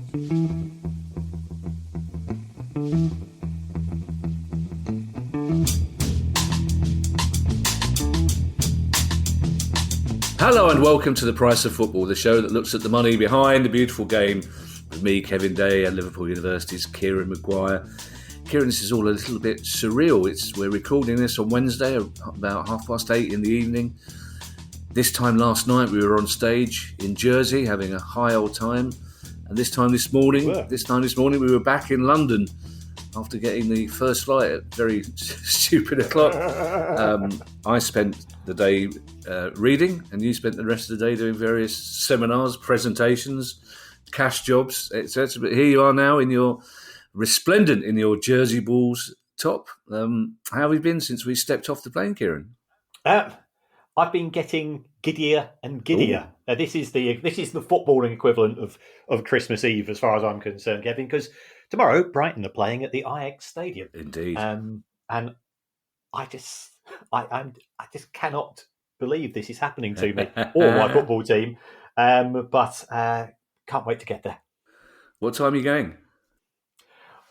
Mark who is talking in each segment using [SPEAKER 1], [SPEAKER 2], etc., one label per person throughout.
[SPEAKER 1] Hello and welcome to The Price of Football, the show that looks at the money behind the beautiful game with me, Kevin Day, at Liverpool University's Kieran Maguire. Kieran, this is all a little bit surreal. We're recording this on Wednesday about 8:30 in the evening. This time last night we were on stage in Jersey having a high old time, and this time this morning we were back in London after getting the first flight at very stupid o'clock. I spent the day reading, and you spent the rest of the day doing various seminars, presentations, cash jobs, etc. But here you are now resplendent in your Jersey Bulls top. How have you been since we stepped off the plane, Kieran?
[SPEAKER 2] I've been getting giddier and giddier. This is the footballing equivalent of Christmas Eve, as far as I'm concerned, Kevin, because tomorrow Brighton are playing at the IX Stadium.
[SPEAKER 1] Indeed.
[SPEAKER 2] And I just cannot believe this is happening to me or my football team. But can't wait to get there.
[SPEAKER 1] What time are you going?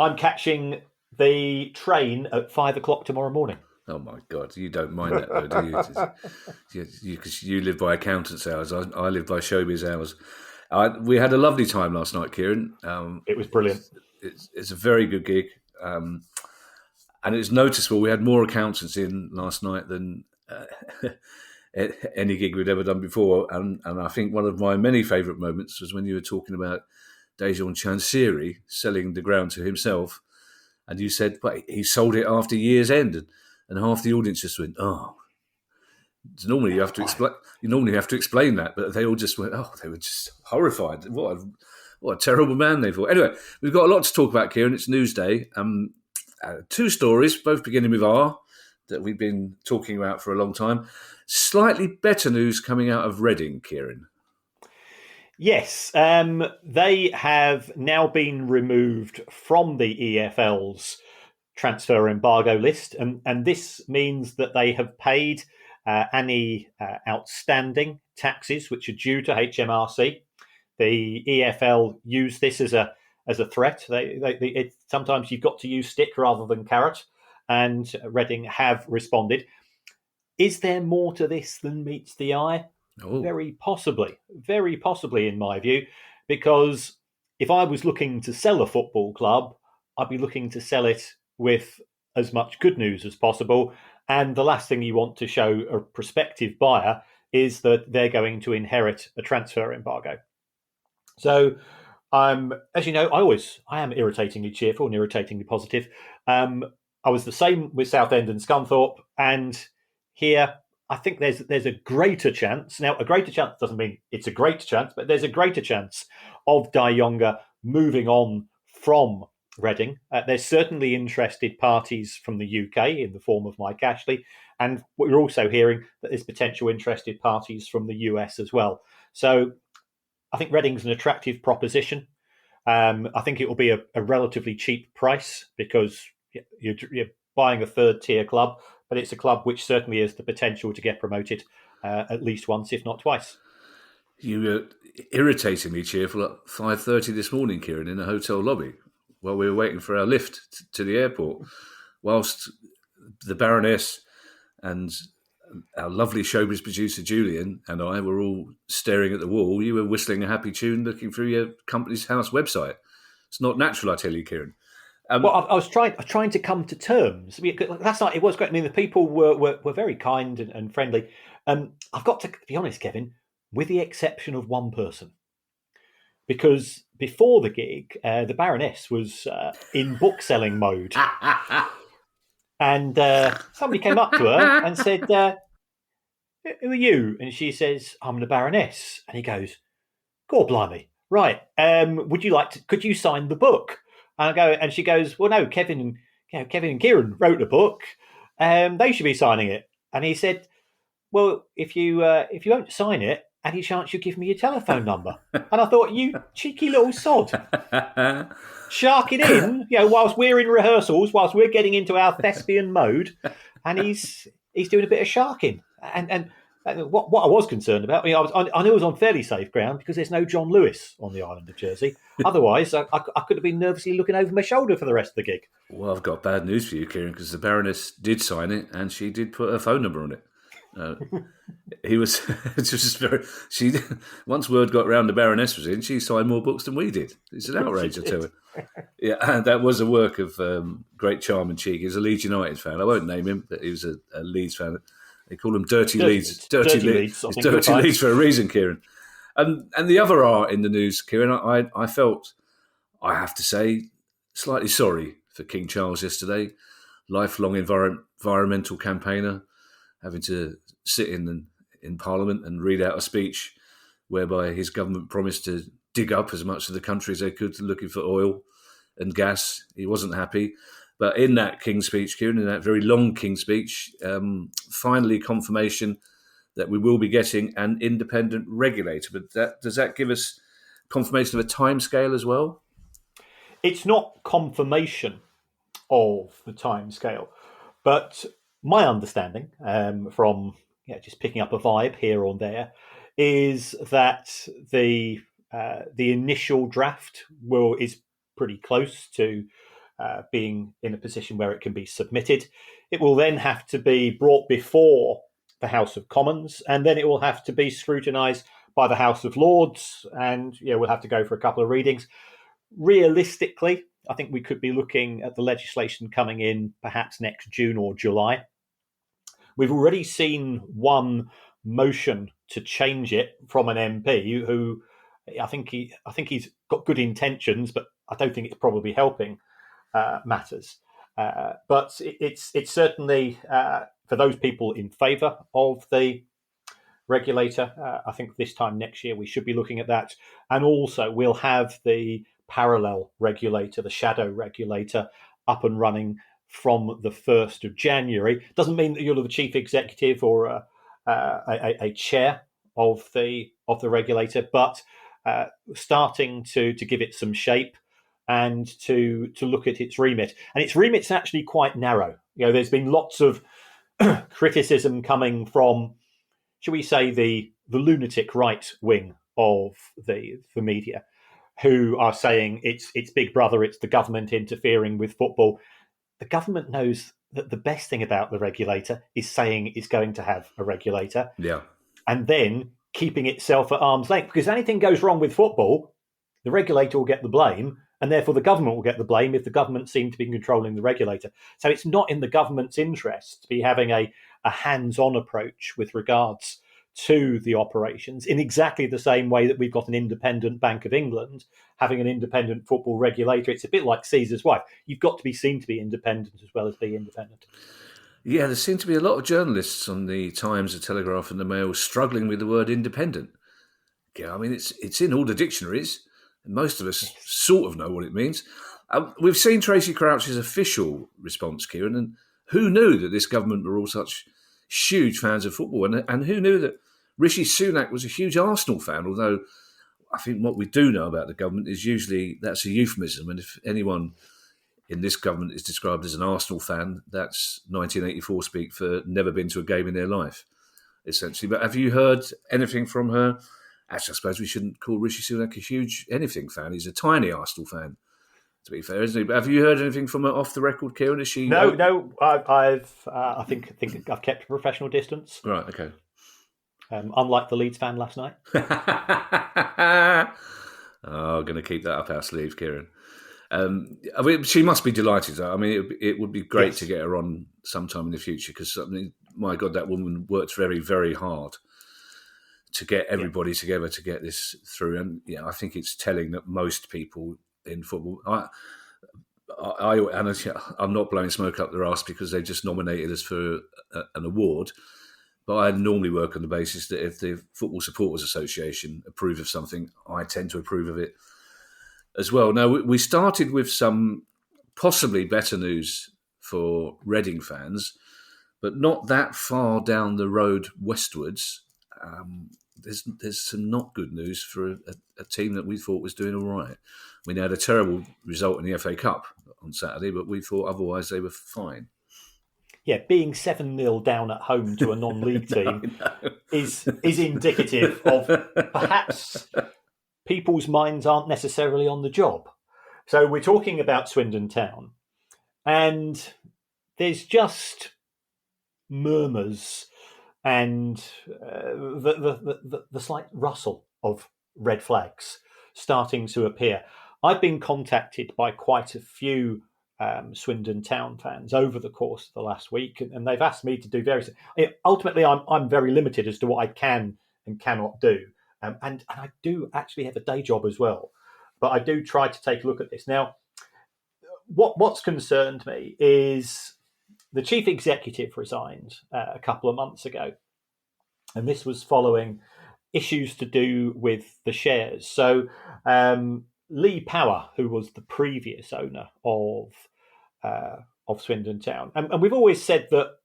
[SPEAKER 2] I'm catching the train at 5:00 tomorrow morning.
[SPEAKER 1] Oh my God! You don't mind that, though, do you? Because you live by accountant's hours. I live by showbiz hours. We had a lovely time last night, Kieran.
[SPEAKER 2] It was brilliant.
[SPEAKER 1] It's a very good gig, and it's noticeable. We had more accountants in last night than any gig we'd ever done before. And I think one of my many favourite moments was when you were talking about Dejan Chansiri selling the ground to himself, and you said, "But he sold it after year's end," and half the audience just went, "Oh." So normally you have to explain. You normally have to explain that, but they all just went, "Oh," they were just horrified. What a terrible man they thought. Anyway, we've got a lot to talk about, Kieran. It's Newsday. Two stories, both beginning with R, that we've been talking about for a long time. Slightly better news coming out of Reading, Kieran.
[SPEAKER 2] Yes, they have now been removed from the EFL's transfer embargo list, and this means that they have paid any outstanding taxes which are due to HMRC. The EFL use this as a threat. Sometimes you've got to use stick rather than carrot, and Reading have responded. Is there more to this than meets the eye?
[SPEAKER 1] Oh.
[SPEAKER 2] Very possibly, in my view, because if I was looking to sell a football club, I'd be looking to sell it with as much good news as possible. And the last thing you want to show a prospective buyer is that they're going to inherit a transfer embargo. So, as you know, I am irritatingly cheerful and irritatingly positive. I was the same with Southend and Scunthorpe, and here I think there's a greater chance. Now, a greater chance doesn't mean it's a great chance, but there's a greater chance of De Jonge moving on from Reading. There's certainly interested parties from the UK in the form of Mike Ashley, and we're also hearing that there's potential interested parties from the US as well. So I think Reading's an attractive proposition. I think it will be a relatively cheap price because you're buying a third-tier club, but it's a club which certainly has the potential to get promoted at least once, if not twice.
[SPEAKER 1] You were irritatingly cheerful at 5:30 this morning, Kieran, in a hotel lobby while we were waiting for our lift to the airport, whilst the Baroness and our lovely showbiz producer Julian and I were all staring at the wall. You were whistling a happy tune looking through your company's house website. It's not natural, I tell you, Kieran.
[SPEAKER 2] Well, I was trying to come to terms. Last night it was great. I mean, the people were very kind and friendly. I've got to be honest, Kevin, with the exception of one person, because before the gig, the Baroness was in book selling mode, and somebody came up to her and said, "Who are you?" And she says, "I'm the Baroness." And he goes, "God blimey, right? Could you sign the book?" And she goes, "Well, no, Kevin and Kieran wrote the book. They should be signing it." And he said, "Well, if you won't sign it, any chance you give me your telephone number?" And I thought, you cheeky little sod, sharking in, whilst we're in rehearsals, whilst we're getting into our thespian mode, and he's doing a bit of sharking. And What I was concerned about, I knew I was on fairly safe ground because there's no John Lewis on the island of Jersey. Otherwise, I could have been nervously looking over my shoulder for the rest of the gig.
[SPEAKER 1] Well, I've got bad news for you, Kieran, because the Baroness did sign it and she did put her phone number on it. He was just very. She once word got round the Baroness was in, she signed more books than we did. It's an outrage, I tell you. Yeah, and that was a work of great charm and cheek. He was a Leeds United fan. I won't name him, but he was a Leeds fan. They call him Dirty Leeds. Dirty Leeds. It's Dirty Leeds for a reason, Kieran. And the other R in the news, Kieran, I felt, I have to say, slightly sorry for King Charles yesterday. Lifelong environmental campaigner, having to sit in Parliament and read out a speech whereby his government promised to dig up as much of the country as they could looking for oil and gas. He wasn't happy. But in that King's speech, Kieran, in that very long King's speech, finally confirmation that we will be getting an independent regulator. But does that give us confirmation of a timescale as well?
[SPEAKER 2] It's not confirmation of the timescale, but my understanding from just picking up a vibe here or there is that the initial draft is pretty close to being in a position where it can be submitted. It will then have to be brought before the House of Commons, and then it will have to be scrutinised by the House of Lords, and we'll have to go for a couple of readings. Realistically, I think we could be looking at the legislation coming in perhaps next June or July. We've already seen one motion to change it from an MP who I think he's got good intentions, but I don't think it's probably helping matters. But it's certainly for those people in favour of the regulator. I think this time next year we should be looking at that, and also we'll have the parallel regulator, the shadow regulator, up and running from the 1st of January. Doesn't mean that you'll have a chief executive or a chair of the regulator, but starting to give it some shape and to look at its remit. And its remit's actually quite narrow. There's been lots of criticism coming from, shall we say, the lunatic right wing of the media, who are saying it's Big Brother, it's the government interfering with football. The government knows that the best thing about the regulator is saying it's going to have a regulator.
[SPEAKER 1] Yeah.
[SPEAKER 2] And then keeping itself at arm's length. Because if anything goes wrong with football, the regulator will get the blame, and therefore the government will get the blame if the government seem to be controlling the regulator. So it's not in the government's interest to be having a hands-on approach with regards to the operations, in exactly the same way that we've got an independent Bank of England having an independent football regulator. It's a bit like Caesar's wife. You've got to be seen to be independent as well as be independent.
[SPEAKER 1] Yeah, there seem to be a lot of journalists on the Times, the Telegraph and the Mail struggling with the word independent. Yeah, I mean, it's in all the dictionaries, and most of us sort of know what it means. We've seen Tracy Crouch's official response, Kieran, and who knew that this government were all such huge fans of football, and who knew that Rishi Sunak was a huge Arsenal fan, although I think what we do know about the government is usually that's a euphemism, and if anyone in this government is described as an Arsenal fan, that's 1984 speak for never been to a game in their life, essentially. But have you heard anything from her? Actually, I suppose we shouldn't call Rishi Sunak a huge anything fan. He's a tiny Arsenal fan, to be fair, isn't he? But have you heard anything from her off the record, Kieran? Is she?
[SPEAKER 2] No. I think I've kept a professional distance.
[SPEAKER 1] Right. Okay.
[SPEAKER 2] Unlike the Leeds fan last night.
[SPEAKER 1] I'm going to keep that up our sleeves, Kieran. I mean, she must be delighted. I mean, it would be great to get her on sometime in the future because, I mean, my God, that woman worked very, very hard to get everybody together to get this through. And I think it's telling that most people in football, I'm not blowing smoke up their arse because they just nominated us for an award. But I normally work on the basis that if the Football Supporters Association approve of something, I tend to approve of it as well. Now, we started with some possibly better news for Reading fans, but not that far down the road westwards. There's some not good news for a team that we thought was doing all right. We had a terrible result in the FA Cup on Saturday, but we thought otherwise they were fine.
[SPEAKER 2] being 7-0 down at home to a non-league team
[SPEAKER 1] No.
[SPEAKER 2] is indicative of perhaps people's minds aren't necessarily on the job. So we're talking about Swindon Town, and there's just murmurs and the slight rustle of red flags starting to appear. I've been contacted by quite a few Swindon Town fans over the course of the last week, and they've asked me to do various. Ultimately, I'm very limited as to what I can and cannot do, and I do actually have a day job as well, but I do try to take a look at this now. What's concerned me is the chief executive resigned a couple of months ago, and this was following issues to do with the shares. So Lee Power, who was the previous owner of Swindon Town, and we've always said that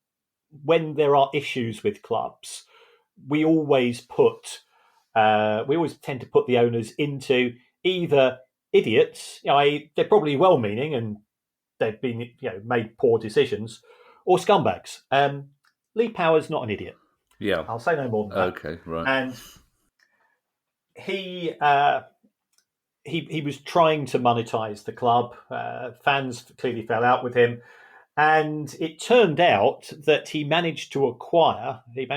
[SPEAKER 2] when there are issues with clubs, we always tend to put the owners into either idiots, they're probably well-meaning and they've been made poor decisions, or scumbags. Lee Power's not an idiot.
[SPEAKER 1] Yeah,
[SPEAKER 2] I'll say no more than that.
[SPEAKER 1] Okay, right.
[SPEAKER 2] And he was trying to monetize the club. Fans clearly fell out with him, and it turned out that he managed to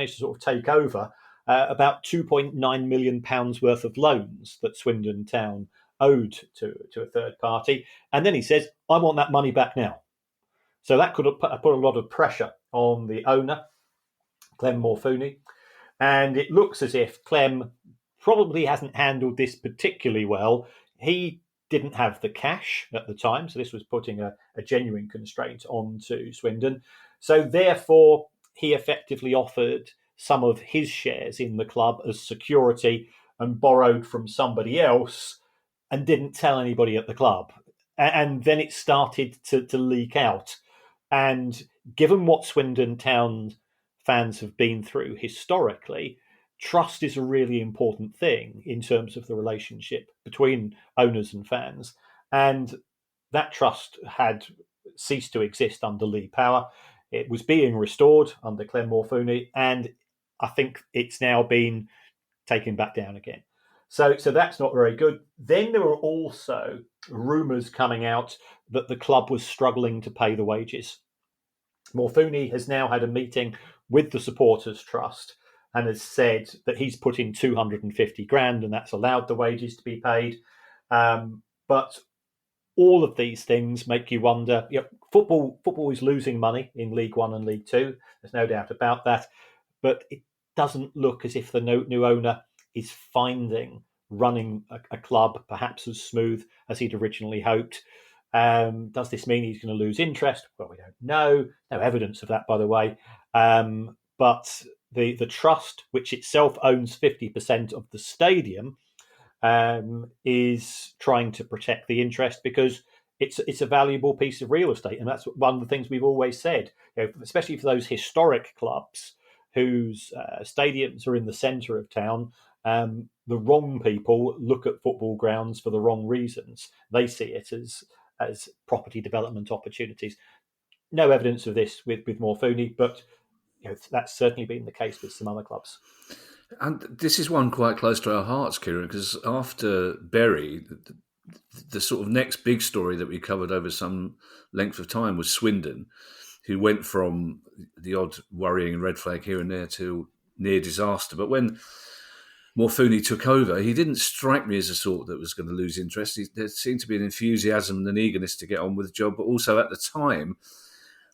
[SPEAKER 2] sort of take over about £2.9 million worth of loans that Swindon Town owed to a third party. And then he says, I want that money back now. So that could have put a lot of pressure on the owner, Clem Morfuni. And it looks as if Clem probably hasn't handled this particularly well. He didn't have the cash at the time, so this was putting a genuine constraint onto Swindon. So therefore, he effectively offered some of his shares in the club as security and borrowed from somebody else and didn't tell anybody at the club. And then it started to leak out. And given what Swindon Town fans have been through historically, trust is a really important thing in terms of the relationship between owners and fans. And that trust had ceased to exist under Lee Power. It was being restored under Clem Morfuni, and I think it's now been taken back down again. So that's not very good. Then there were also rumours coming out that the club was struggling to pay the wages. Morfuni has now had a meeting with the Supporters Trust and has said that he's put in 250 grand and that's allowed the wages to be paid. But all of these things make you wonder. Football is losing money in League One and League Two. There's no doubt about that. But it doesn't look as if the new owner is finding running a club perhaps as smooth as he'd originally hoped. Does this mean he's going to lose interest? Well, we don't know. No evidence of that, by the way. But the trust, which itself owns 50% of the stadium, is trying to protect the interest because it's a valuable piece of real estate, and that's one of the things we've always said. Especially for those historic clubs whose stadiums are in the centre of town. The wrong people look at football grounds for the wrong reasons. They see it as property development opportunities. No evidence of this with Morfuni, but that's certainly been the case with some other clubs.
[SPEAKER 1] And this is one quite close to our hearts, Kieran, because after Bury, the sort of next big story that we covered over some length of time was Swindon, who went from the odd worrying red flag here and there to near disaster. But when Morfuni took over, he didn't strike me as a sort that was going to lose interest. There seemed to be an enthusiasm and an eagerness to get on with the job, but also at the time,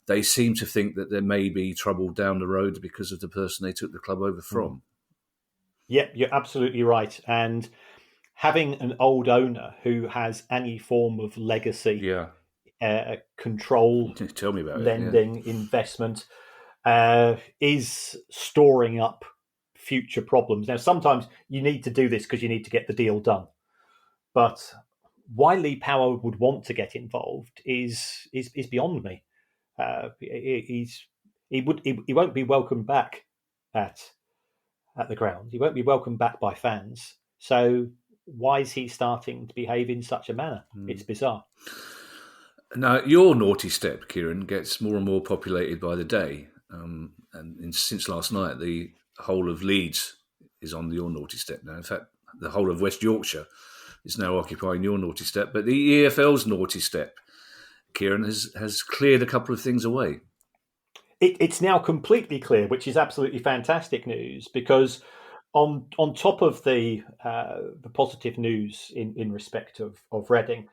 [SPEAKER 1] they seemed to think that there may be trouble down the road because of the person they took the club over from.
[SPEAKER 2] Yeah, you're absolutely right. And having an old owner who has any form of legacy, control,
[SPEAKER 1] tell me about
[SPEAKER 2] lending, investment, is storing up future problems. Now, sometimes you need to do this because you need to get the deal done. But why Lee Power would want to get involved is beyond me. He won't be welcomed back at the ground. He won't be welcomed back by fans. So why is he starting to behave in such a manner? It's bizarre.
[SPEAKER 1] Now, your naughty step, Kieran, gets more and more populated by the day. Since last night, the whole of Leeds is on your naughty step now. In fact, the whole of West Yorkshire is now occupying your naughty step. But the EFL's naughty step, Kieran, has cleared a couple of things away.
[SPEAKER 2] It's now completely clear, which is absolutely fantastic news, because on top of the positive news in respect of Reading,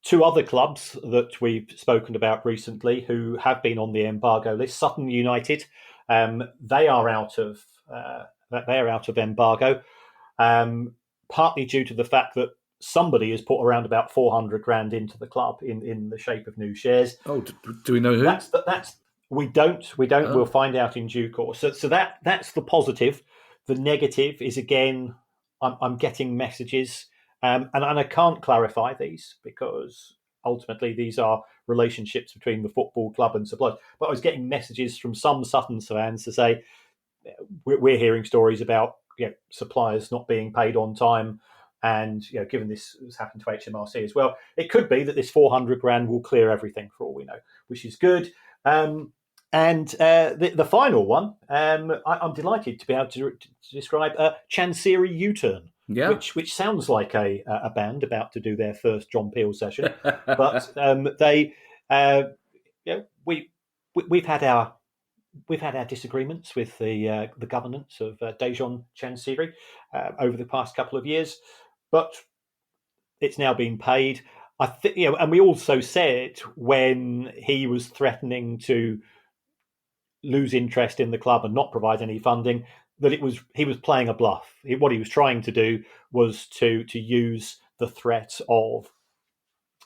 [SPEAKER 2] two other clubs that we've spoken about recently who have been on the embargo list, Sutton United, they are out of embargo, partly due to the fact that somebody has put around about 400 grand into the club in the shape of new shares.
[SPEAKER 1] Oh, do we know who?
[SPEAKER 2] That's we don't.
[SPEAKER 1] Oh.
[SPEAKER 2] We'll find out in due course. So that's the positive. The negative is, again, I'm getting messages, and I can't clarify these because ultimately these are relationships between the football club and suppliers. But I was getting messages from some Sutton fans to say we're hearing stories about suppliers not being paid on time, and given this has happened to HMRC as well, it could be that this 400 grand will clear everything for all we know, which is good. And the final one, I'm delighted to be able to describe Chancery U-Turn, which sounds like a band about to do their first John Peel session, but we've had our disagreements with the governance of Dejon Chancery over the past couple of years, but it's now been paid. I think, and we also said when he was threatening to lose interest in the club and not provide any funding, that he was playing a bluff. What he was trying to do was to use the threat of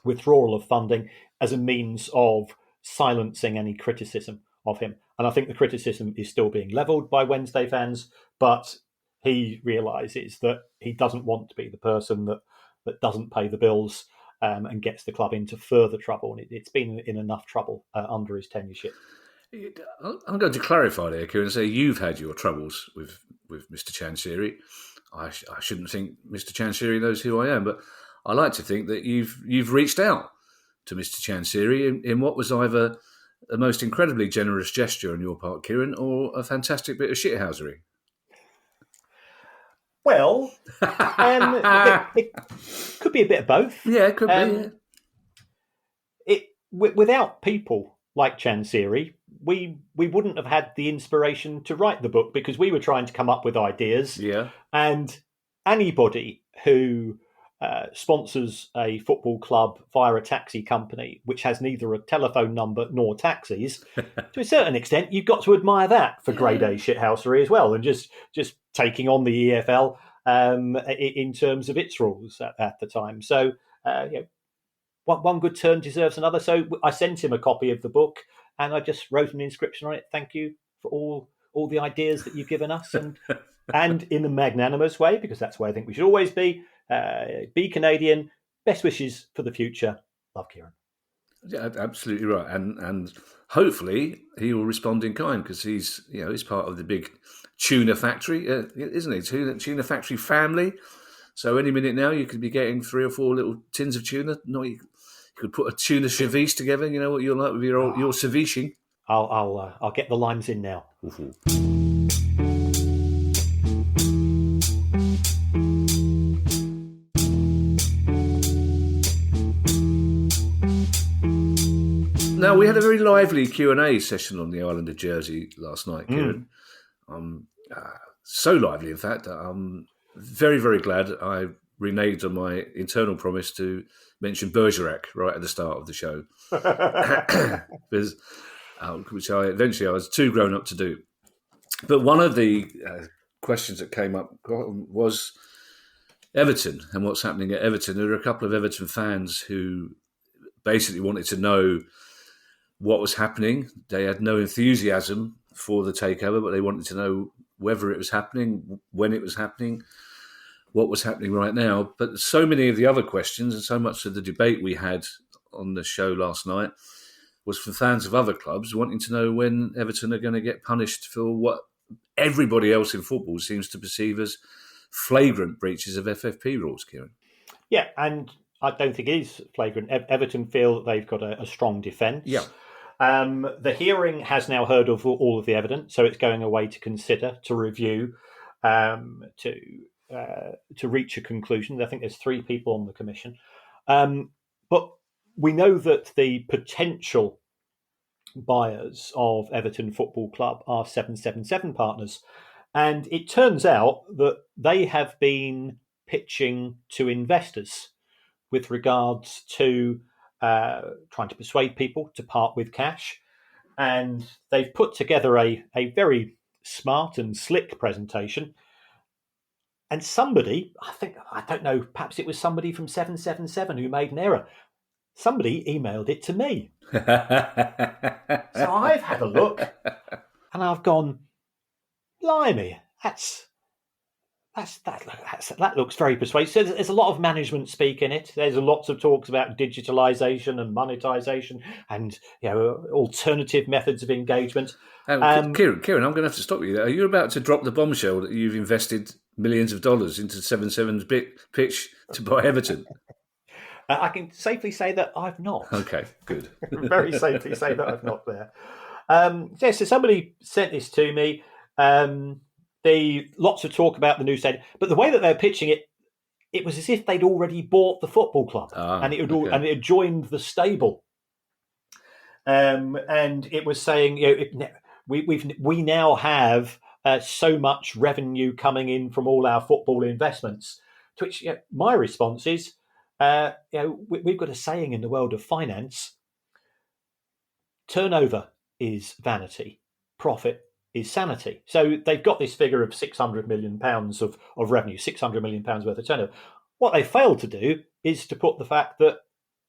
[SPEAKER 2] withdrawal of funding as a means of silencing any criticism of him. And I think the criticism is still being levelled by Wednesday fans, but he realises that he doesn't want to be the person that doesn't pay the bills and gets the club into further trouble. And it's been in enough trouble under his tenureship.
[SPEAKER 1] I'm going to clarify there, Kieran, and say you've had your troubles with Mr. Chancery. I shouldn't think Mr. Chancery knows who I am, but I like to think that you've reached out to Mr. Chancery in what was either a most incredibly generous gesture on your part, Kieran, or a fantastic bit of shithousery.
[SPEAKER 2] Well, it could be a bit of both.
[SPEAKER 1] Yeah, it could be. Yeah.
[SPEAKER 2] Without people like Chancery, we wouldn't have had the inspiration to write the book, because we were trying to come up with ideas.
[SPEAKER 1] Yeah.
[SPEAKER 2] And anybody who sponsors a football club via a taxi company, which has neither a telephone number nor taxis, to a certain extent, you've got to admire that for grade A shithousery as well, and just taking on the EFL in terms of its rules at the time. So, one good turn deserves another. So I sent him a copy of the book, and I just wrote an inscription on it. Thank you for all the ideas that you've given us, and in a magnanimous way, because that's where I think we should always be. Be Canadian. Best wishes for the future. Love, Kieran.
[SPEAKER 1] Yeah, absolutely right, and hopefully he will respond in kind, because he's part of the big tuna factory, isn't he? Tuna factory family. So any minute now you could be getting 3 or 4 little tins of tuna. You could put a tuna ceviche together. You know what you're like with your ceviching.
[SPEAKER 2] I'll get the limes in now.
[SPEAKER 1] Now, we had a very lively Q&A session on the island of Jersey last night, Kieran. So lively, in fact. I'm very, very glad I reneged on my internal promise to mention Bergerac right at the start of the show, which I was too grown up to do. But one of the questions that came up was Everton and what's happening at Everton. There are a couple of Everton fans who basically wanted to know what was happening. They had no enthusiasm for the takeover, but they wanted to know whether it was happening, when it was happening, what was happening right now. But so many of the other questions and so much of the debate we had on the show last night was from fans of other clubs wanting to know when Everton are going to get punished for what everybody else in football seems to perceive as flagrant breaches of FFP rules, Kieran.
[SPEAKER 2] Yeah, and I don't think it is flagrant. Everton feel that they've got a strong defence.
[SPEAKER 1] Yeah.
[SPEAKER 2] The hearing has now heard of all of the evidence, so it's going away to consider, to review, to reach a conclusion. I think there's 3 people on the commission, but we know that the potential buyers of Everton Football Club are 777 partners, and it turns out that they have been pitching to investors with regards to trying to persuade people to part with cash. And they've put together a very smart and slick presentation. And somebody, I don't know, perhaps it was somebody from 777 who made an error. Somebody emailed it to me. So I've had a look and I've gone, blimey, that looks very persuasive. There's a lot of management speak in it. There's lots of talks about digitalisation and monetisation and alternative methods of engagement.
[SPEAKER 1] Kieran, I'm going to have to stop you there. Are you about to drop the bombshell that you've invested millions of dollars into 7-7's pitch to buy Everton?
[SPEAKER 2] I can safely say that I've not.
[SPEAKER 1] Okay, good.
[SPEAKER 2] Very safely say that I've not there. So somebody sent this to me. Lots of talk about the new stadium, but the way that they're pitching it, it was as if they'd already bought the football club and it had joined the stable. And it was saying, we now have so much revenue coming in from all our football investments. To which my response is, we've got a saying in the world of finance: turnover is vanity, profit is sanity. So they've got this figure of £600 million of revenue, £600 million worth of turnover. What they failed to do is to put the fact that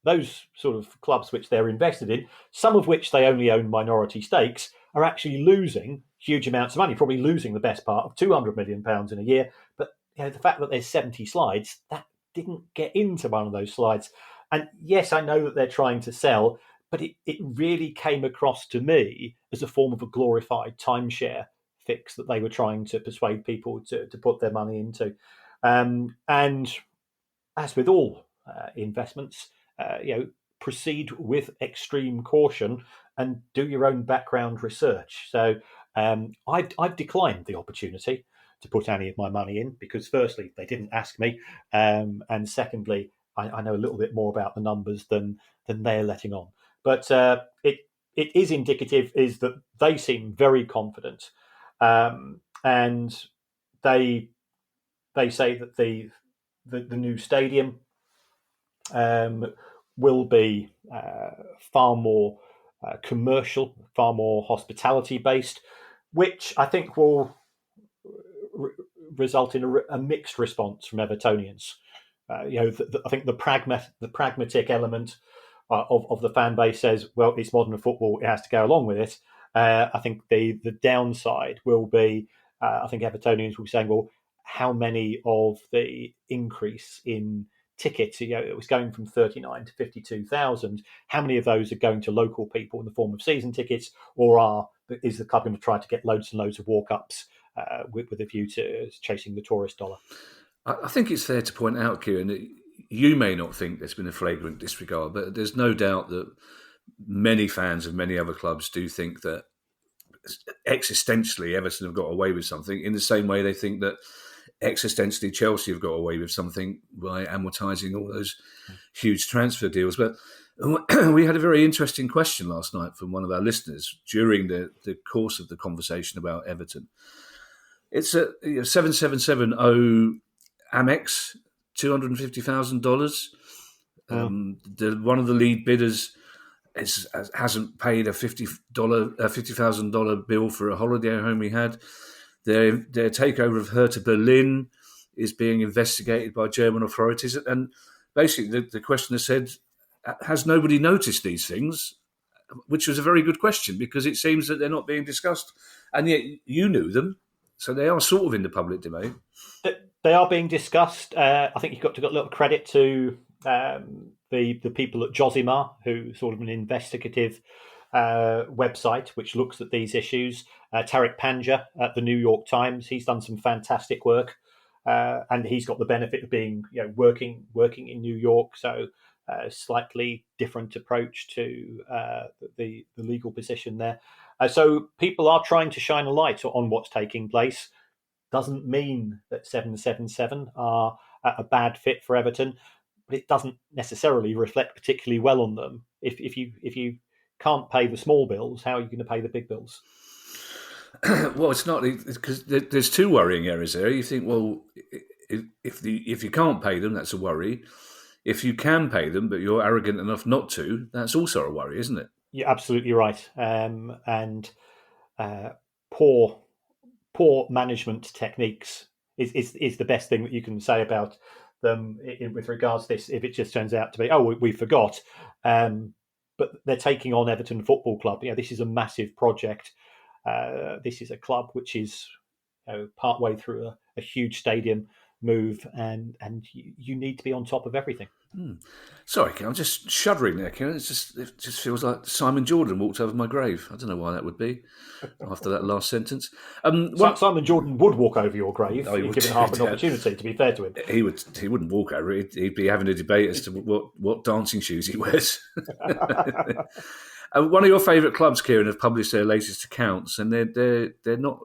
[SPEAKER 2] those sort of clubs which they're invested in, some of which they only own minority stakes, are actually losing huge amounts of money, probably losing the best part of £200 million in a year. But the fact that there's 70 slides, that didn't get into one of those slides. And yes, I know that they're trying to sell, but it really came across to me as a form of a glorified timeshare fix that they were trying to persuade people to put their money into. And as with all investments, proceed with extreme caution and do your own background research. So I've declined the opportunity to put any of my money in because, firstly, they didn't ask me, and secondly, I know a little bit more about the numbers than they're letting on. But it is indicative is that they seem very confident, and they say that the new stadium will be far more commercial, far more hospitality based, which I think will result in a mixed response from Evertonians. I think the pragmatic element of the fan base says, well, it's modern football, it has to go along with it. I think the downside will be, I think Evertonians will be saying, well, how many of the increase in tickets, it was going from 39 to 52,000, how many of those are going to local people in the form of season tickets, or is the club going to try to get loads and loads of walk-ups with a view to chasing the tourist dollar?
[SPEAKER 1] I think it's fair to point out, Kieran, that you may not think there's been a flagrant disregard, but there's no doubt that many fans of many other clubs do think that existentially Everton have got away with something, in the same way they think that existentially Chelsea have got away with something by amortising all those huge transfer deals. But we had a very interesting question last night from one of our listeners during the course of the conversation about Everton. It's a 7770 Amex, $250,000. One of the lead bidders hasn't paid a $50,000 bill for a holiday home he had. Their takeover of Hertha Berlin is being investigated by German authorities. And basically the questioner said, has nobody noticed these things? Which was a very good question, because it seems that they're not being discussed. And yet you knew them. So they are sort of in the public domain.
[SPEAKER 2] They are being discussed. I think you've got to give a little credit to the people at Josimar, who sort of an investigative website which looks at these issues. Tariq Panja at the New York Times, he's done some fantastic work and he's got the benefit of being working in New York, so slightly different approach to the legal position there. So people are trying to shine a light on what's taking place. Doesn't mean that 777 are a bad fit for Everton, but it doesn't necessarily reflect particularly well on them. If you can't pay the small bills, how are you going to pay the big bills?
[SPEAKER 1] Well, it's not, because there's two worrying areas there. You think, well, if you can't pay them, that's a worry. If you can pay them, but you're arrogant enough not to, that's also a worry, isn't it?
[SPEAKER 2] You're absolutely right. And poor management techniques is the best thing that you can say about them with regards to this. If it just turns out to be, we forgot, but they're taking on Everton Football Club. This is a massive project. This is a club which is part way through a huge stadium move, and you need to be on top of everything.
[SPEAKER 1] Sorry, I'm just shuddering there, Kieran. It just feels like Simon Jordan walked over my grave. I don't know why that would be after that last sentence.
[SPEAKER 2] Simon Jordan would walk over your grave if given half an opportunity, to be fair to him.
[SPEAKER 1] He wouldn't walk over it. He'd be having a debate as to what dancing shoes he wears. One of your favourite clubs, Kieran, have published their latest accounts, and they're not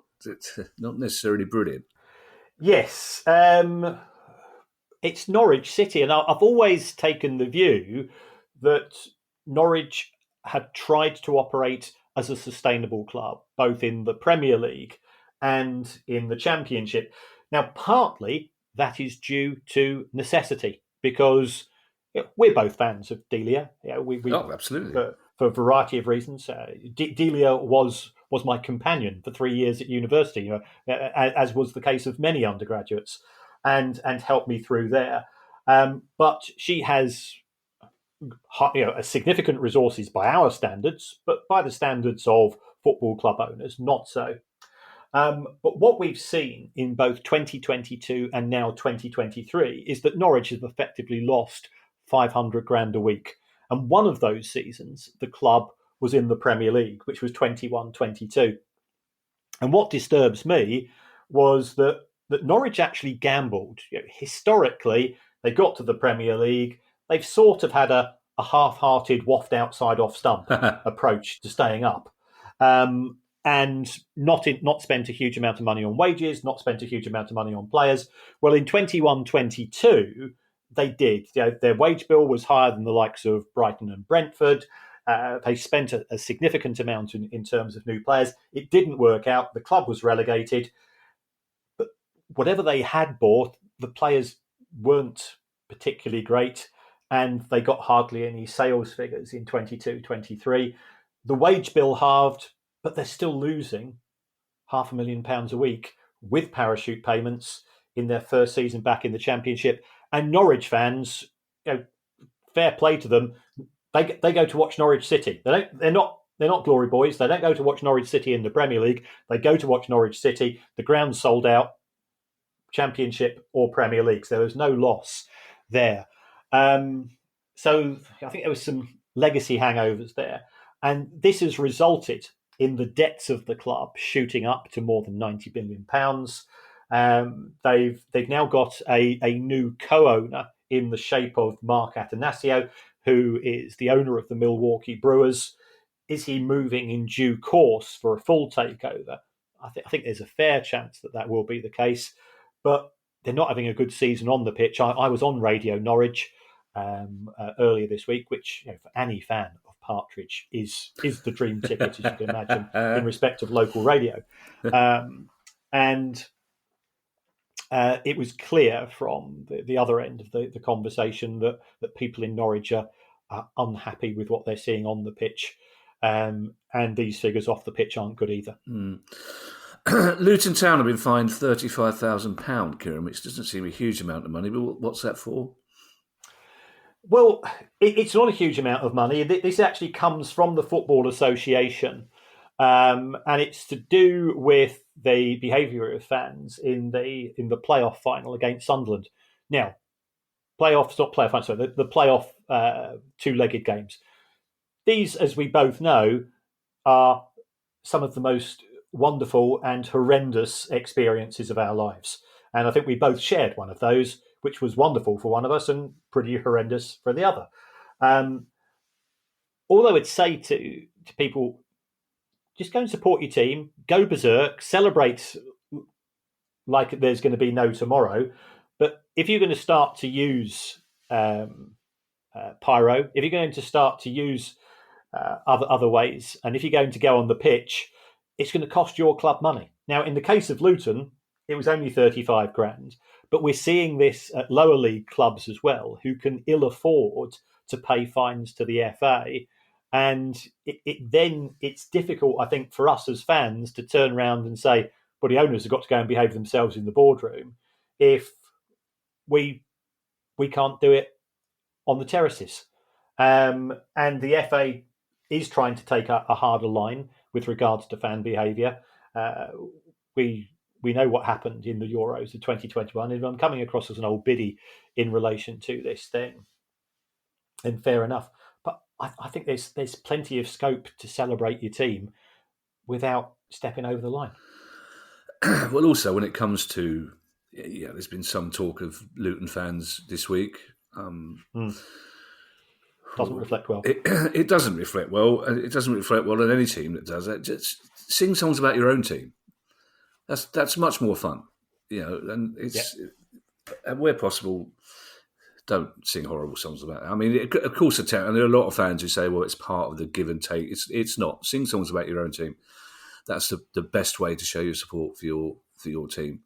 [SPEAKER 1] necessarily brilliant.
[SPEAKER 2] Yes. It's Norwich City, and I've always taken the view that Norwich had tried to operate as a sustainable club, both in the Premier League and in the Championship. Now, partly that is due to necessity, because we're both fans of Delia.
[SPEAKER 1] Absolutely.
[SPEAKER 2] For a variety of reasons. Delia was my companion for 3 years at university, as was the case of many undergraduates. And helped me through there. But she has a significant resources by our standards, but by the standards of football club owners, not so. But what we've seen in both 2022 and now 2023 is that Norwich have effectively lost 500 grand a week. And one of those seasons, the club was in the Premier League, which was 21-22. And what disturbs me was that Norwich actually gambled. Historically, they got to the Premier League. They've sort of had a half-hearted waft outside off stump approach to staying up, and not spent a huge amount of money on wages, not spent a huge amount of money on players. Well, in 21-22, they did. Their wage bill was higher than the likes of Brighton and Brentford. They spent a significant amount in terms of new players. It didn't work out. The club was relegated. Whatever they had bought, the players weren't particularly great, and they got hardly any sales figures in 22-23. The wage bill halved, but they're still losing £500,000 a week with parachute payments in their first season back in the Championship. And Norwich fans, fair play to them, they go to watch Norwich City. They're not glory boys. They don't go to watch Norwich City in the Premier League. They go to watch Norwich City. The ground's sold out. Championship or Premier League. So there was no loss there. So I think there was some legacy hangovers there. And this has resulted in the debts of the club shooting up to more than £90 billion. They've now got a new co-owner in the shape of Mark Atanasio, who is the owner of the Milwaukee Brewers. Is he moving in due course for a full takeover? I think there's a fair chance that will be the case. But they're not having a good season on the pitch. I was on Radio Norwich earlier this week, which for any fan of Partridge is the dream ticket, as you can imagine, in respect of local radio. And it was clear from the other end of the conversation that people in Norwich are unhappy with what they're seeing on the pitch. And these figures off the pitch aren't good either.
[SPEAKER 1] Luton Town have been fined £35,000, Kieran, which doesn't seem a huge amount of money, but what's that for?
[SPEAKER 2] Well, it's not a huge amount of money. This actually comes from the Football Association, and it's to do with the behaviour of fans in the playoff final against Sunderland. Now, the playoff two-legged games. These, as we both know, are some of the most wonderful and horrendous experiences of our lives. And I think we both shared one of those, which was wonderful for one of us and pretty horrendous for the other. All I would say to people, just go and support your team, go berserk, celebrate like there's going to be no tomorrow. But if you're going to start to use pyro, if you're going to start to use other ways, and if you're going to go on the pitch, it's going to cost your club money. Now, in the case of Luton, it was only 35 grand, but we're seeing this at lower league clubs as well, who can ill afford to pay fines to the FA. And then it's difficult, I think, for us as fans to turn around and say, well, the owners have got to go and behave themselves in the boardroom if we can't do it on the terraces. And the FA is trying to take a harder line with regards to fan behaviour. We know what happened in the Euros of 2021. If I'm coming across as an old biddy in relation to this, then fair enough. But I think there's plenty of scope to celebrate your team without stepping over the line.
[SPEAKER 1] Well, also when it comes to, there's been some talk of Luton fans this week.
[SPEAKER 2] Doesn't reflect well.
[SPEAKER 1] It doesn't reflect well. It doesn't reflect well on any team that does it. Just sing songs about your own team. That's much more fun, and it's and where possible, don't sing horrible songs about it. I mean, of course, and there are a lot of fans who say, well, it's part of the give and take. It's not. Sing songs about your own team. That's the best way to show your support for your team.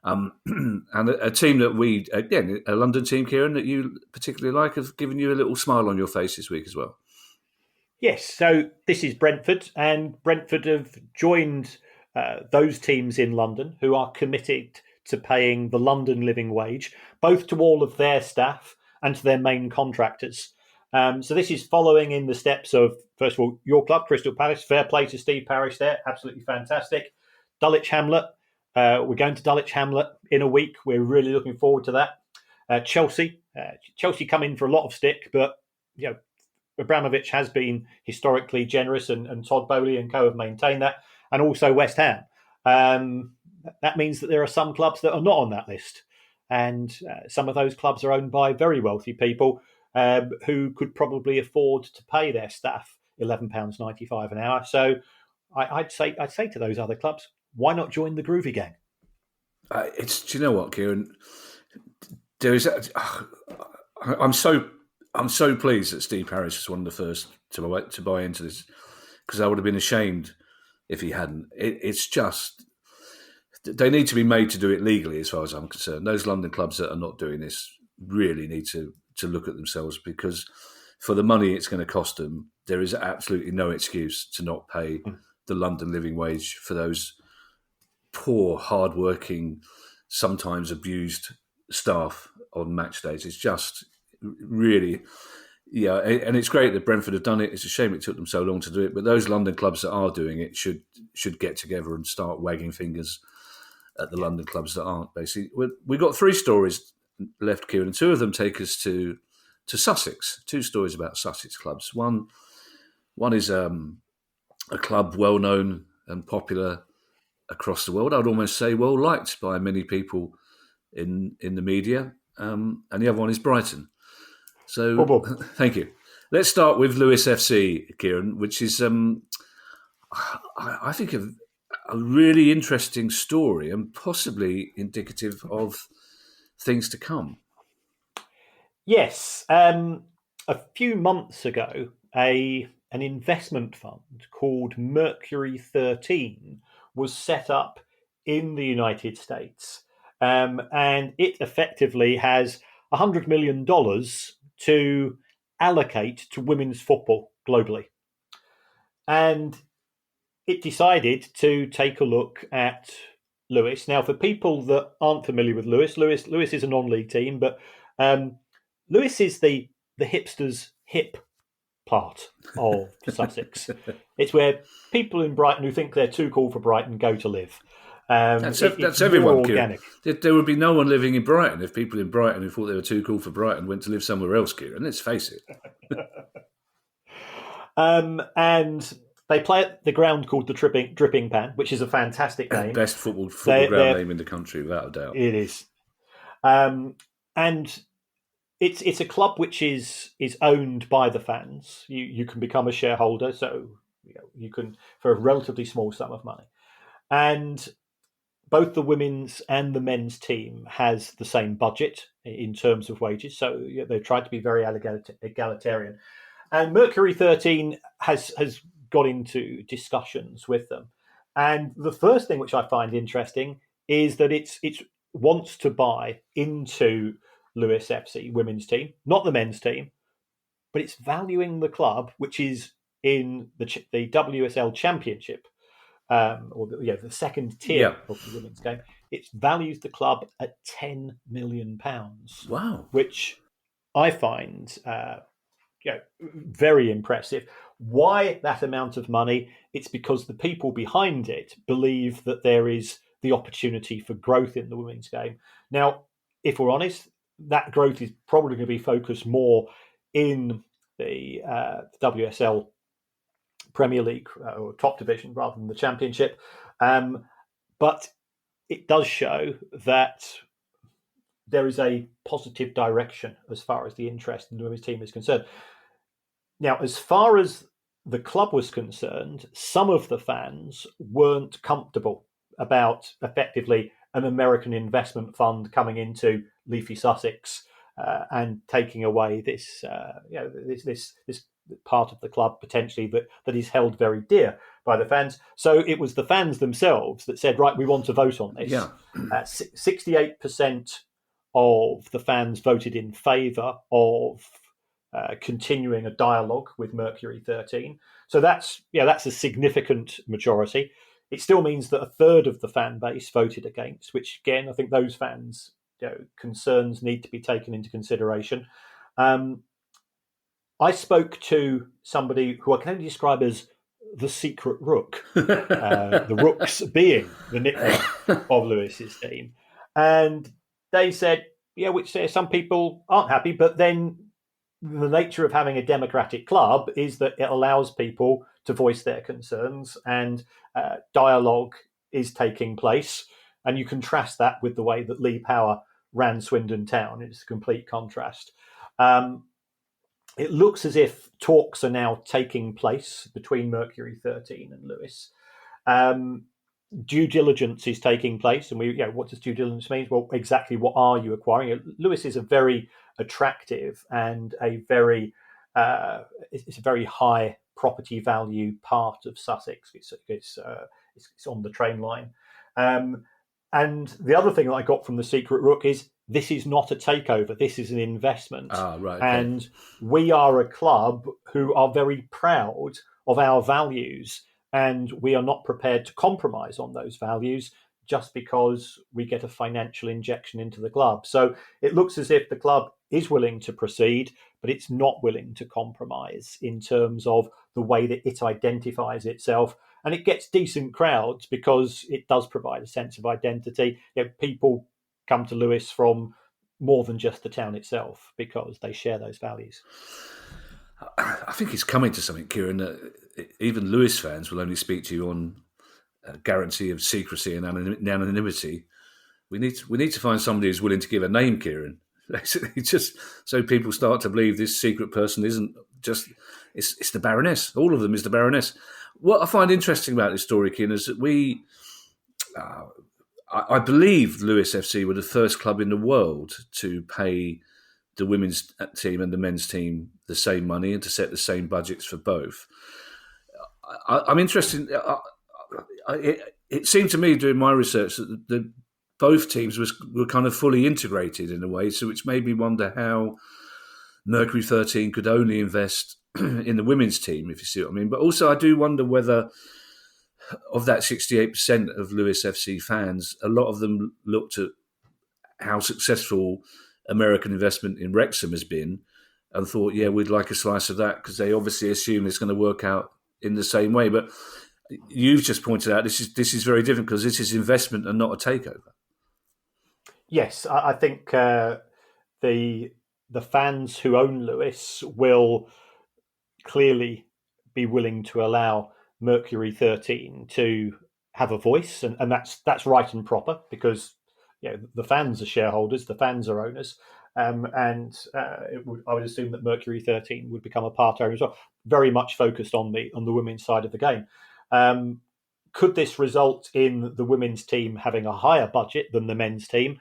[SPEAKER 1] And a team that a London team, Kieran, that you particularly like, have given you a little smile on your face this week as well.
[SPEAKER 2] Yes, so this is Brentford, and Brentford have joined those teams in London who are committed to paying the London living wage, both to all of their staff and to their main contractors. So this is following in the steps of, first of all, your club, Crystal Palace. Fair play to Steve Parish there. Absolutely fantastic. Dulwich Hamlet. We're going to Dulwich Hamlet in a week. We're really looking forward to that. Chelsea. Chelsea come in for a lot of stick, but Abramovich has been historically generous, and Todd Bowley and co have maintained that. And also West Ham. That means that there are some clubs that are not on that list. And some of those clubs are owned by very wealthy people who could probably afford to pay their staff £11.95 an hour. So I'd say to those other clubs, why not join the Groovy Gang?
[SPEAKER 1] Do you know what, Kieran? I'm so pleased that Steve Parish was one of the first to buy into this, because I would have been ashamed if he hadn't. It's just, they need to be made to do it legally, as far as I'm concerned. Those London clubs that are not doing this really need to look at themselves, because for the money it's going to cost them, there is absolutely no excuse to not pay the London living wage for those poor, hard-working, sometimes abused staff on match days. It's just really, and it's great that Brentford have done it. It's a shame it took them so long to do it, but those London clubs that are doing it should get together and start wagging fingers at the London clubs that aren't. Basically, we've got 3 stories left, Kieran, and 2 of them take us to Sussex. 2 stories about Sussex clubs. One is a club well known and popular across the world. I'd almost say well liked by many people in the media, and the other one is Brighton. So, thank you. Let's start with Lewes FC, Kieran, which is I think a really interesting story and possibly indicative of things to come.
[SPEAKER 2] Yes. A few months ago, an investment fund called Mercury 13 was set up in the United States. And it effectively has $100 million to allocate to women's football globally. And it decided to take a look at Lewes. Now, for people that aren't familiar with Lewes is a non-league team, but Lewes is the hipsters' hip part of Sussex. It's where people in Brighton who think they're too cool for Brighton go to live.
[SPEAKER 1] That's everyone, Kieran. There would be no one living in Brighton if people in Brighton who thought they were too cool for Brighton went to live somewhere else, Kieran. Let's face it.
[SPEAKER 2] And They play at the ground called the Dripping Pan, which is a fantastic name.
[SPEAKER 1] Best football ground name in the country, without a doubt.
[SPEAKER 2] It is. And it's a club which is owned by the fans. You can become a shareholder, so you can, for a relatively small sum of money. And both the women's and the men's team has the same budget in terms of wages. So they've tried to be very egalitarian. And Mercury 13 has got into discussions with them. And the first thing which I find interesting is that it wants to buy into Lewes FC women's team, not the men's team, but it's valuing the club, which is in the WSL Championship, or the second tier of the women's game. It values the club at £10 million.
[SPEAKER 1] Wow,
[SPEAKER 2] which I find very impressive. Why that amount of money? It's because the people behind it believe that there is the opportunity for growth in the women's game. Now, if we're honest, that growth is probably going to be focused more in the WSL Premier League or top division rather than the Championship. But it does show that there is a positive direction as far as the interest in the women's team is concerned. Now, as far as the club was concerned, some of the fans weren't comfortable about effectively an American investment fund coming into leafy Sussex and taking away this part of the club potentially that is held very dear by the fans. So it was the fans themselves that said, right, we want to vote on this. 68% of the fans voted in favour of continuing a dialogue with Mercury 13. So that's a significant majority. It still means that a third of the fan base voted against, which again, I think those fans' concerns need to be taken into consideration. I spoke to somebody who I can only describe as the secret rook, the Rooks being the nickname of Lewis's team. And they said, which some people aren't happy, but then the nature of having a democratic club is that it allows people to voice their concerns and dialogue is taking place. And you contrast that with the way that Lee Power ran Swindon Town. It's a complete contrast. It looks as if talks are now taking place between Mercury 13 and Lewes. Due diligence is taking place, and what does due diligence mean? Well, exactly what are you acquiring? Lewes is a very attractive and it's a very high property value part of Sussex. It's on the train line. And the other thing that I got from the secret rook is this is not a takeover. This is an investment.
[SPEAKER 1] Right. Okay.
[SPEAKER 2] And we are a club who are very proud of our values, and we are not prepared to compromise on those values just because we get a financial injection into the club. So it looks as if the club is willing to proceed, but it's not willing to compromise in terms of the way that it identifies itself. And it gets decent crowds because it does provide a sense of identity. People come to Lewes from more than just the town itself because they share those values.
[SPEAKER 1] I think it's coming to something, Kieran, that even Lewes fans will only speak to you on a guarantee of secrecy and anonymity. We need to find somebody who's willing to give a name, Kieran. Basically, just so people start to believe this secret person isn't just it's the Baroness. All of them is the Baroness. What I find interesting about this story, Kieran, is that I believe Lewes FC were the first club in the world to pay the women's team and the men's team the same money and to set the same budgets for both. I'm interested. It seemed to me during my research that both teams were kind of fully integrated in a way, so which made me wonder how Mercury 13 could only invest in the women's team, if you see what I mean. But also I do wonder whether of that 68% of Lewes FC fans, a lot of them looked at how successful American investment in Wrexham has been and thought, we'd like a slice of that, because they obviously assume it's going to work out in the same way. But you've just pointed out this is very different because this is investment and not a takeover.
[SPEAKER 2] Yes, I think the fans who own Lewes will clearly be willing to allow Mercury 13 to have a voice, and that's right and proper, because the fans are shareholders, the fans are owners, and I would assume that Mercury 13 would become a part owner as well. Very much focused on the women's side of the game. Could this result in the women's team having a higher budget than the men's team?